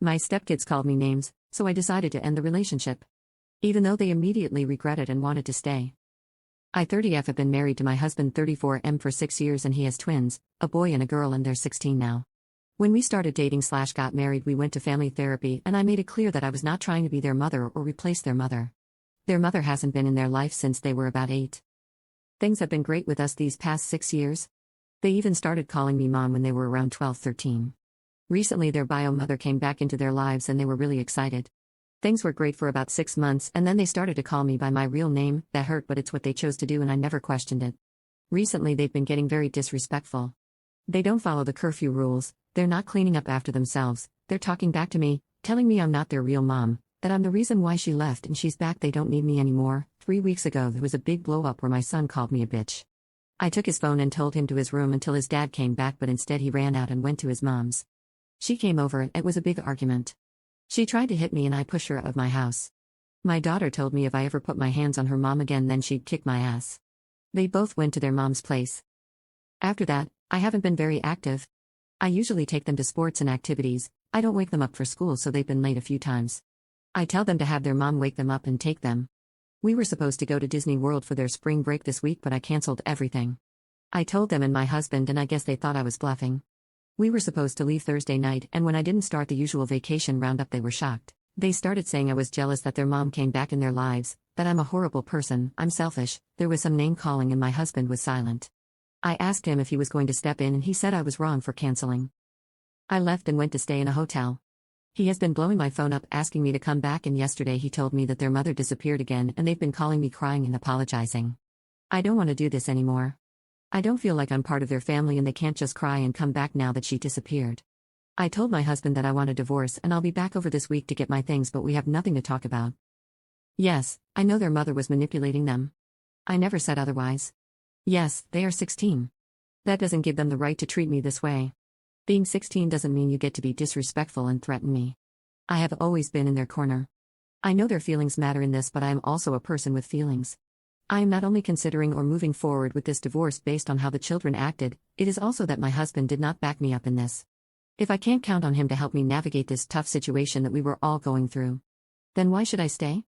My stepkids called me names, so I decided to end the relationship. Even though they immediately regretted and wanted to stay. I 30F have been married to my husband 34M for 6 years and he has twins, a boy and a girl and they're 16 now. When we started dating/got married we went to family therapy and I made it clear that I was not trying to be their mother or replace their mother. Their mother hasn't been in their life since they were about 8. Things have been great with us these past 6 years. They even started calling me mom when they were around 12-13. Recently their bio mother came back into their lives and they were really excited. Things were great for about 6 months and then they started to call me by my real name. That hurt, but it's what they chose to do and I never questioned it. Recently they've been getting very disrespectful. They don't follow the curfew rules, they're not cleaning up after themselves, they're talking back to me, telling me I'm not their real mom, that I'm the reason why she left and she's back, they don't need me anymore. 3 weeks ago there was a big blow up where my son called me a bitch. I took his phone and told him to his room until his dad came back, but instead he ran out and went to his mom's. She came over and it was a big argument. She tried to hit me and I pushed her out of my house. My daughter told me if I ever put my hands on her mom again then she'd kick my ass. They both went to their mom's place. After that, I haven't been very active. I usually take them to sports and activities, I don't wake them up for school so they've been late a few times. I tell them to have their mom wake them up and take them. We were supposed to go to Disney World for their spring break this week but I canceled everything. I told them and my husband and I guess they thought I was bluffing. We were supposed to leave Thursday night and when I didn't start the usual vacation roundup they were shocked. They started saying I was jealous that their mom came back in their lives, that I'm a horrible person, I'm selfish. There was some name calling and my husband was silent. I asked him if he was going to step in and he said I was wrong for canceling. I left and went to stay in a hotel. He has been blowing my phone up asking me to come back and yesterday he told me that their mother disappeared again and they've been calling me crying and apologizing. I don't want to do this anymore. I don't feel like I'm part of their family and they can't just cry and come back now that she disappeared. I told my husband that I want a divorce and I'll be back over this week to get my things but we have nothing to talk about. Yes, I know their mother was manipulating them. I never said otherwise. Yes, they are 16. That doesn't give them the right to treat me this way. Being 16 doesn't mean you get to be disrespectful and threaten me. I have always been in their corner. I know their feelings matter in this but I am also a person with feelings. I am not only considering or moving forward with this divorce based on how the children acted, it is also that my husband did not back me up in this. If I can't count on him to help me navigate this tough situation that we were all going through, then why should I stay?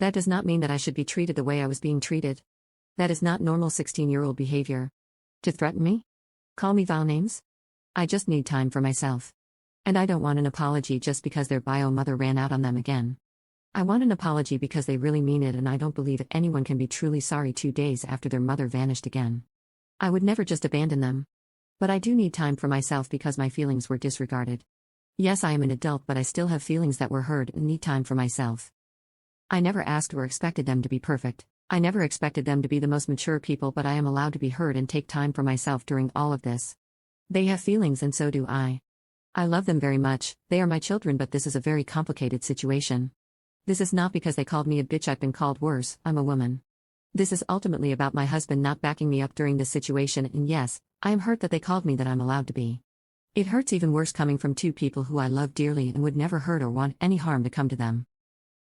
That does not mean that I should be treated the way I was being treated. That is not normal 16-year-old behavior. To threaten me? Call me vile names? I just need time for myself. And I don't want an apology just because their bio mother ran out on them again. I want an apology because they really mean it and I don't believe anyone can be truly sorry 2 days after their mother vanished again. I would never just abandon them. But I do need time for myself because my feelings were disregarded. Yes, I am an adult but I still have feelings that were hurt and need time for myself. I never asked or expected them to be perfect. I never expected them to be the most mature people but I am allowed to be hurt and take time for myself during all of this. They have feelings and so do I. I love them very much, they are my children but this is a very complicated situation. This is not because they called me a bitch, I've been called worse, I'm a woman. This is ultimately about my husband not backing me up during this situation and yes, I am hurt that they called me that I'm allowed to be. It hurts even worse coming from 2 people who I love dearly and would never hurt or want any harm to come to them.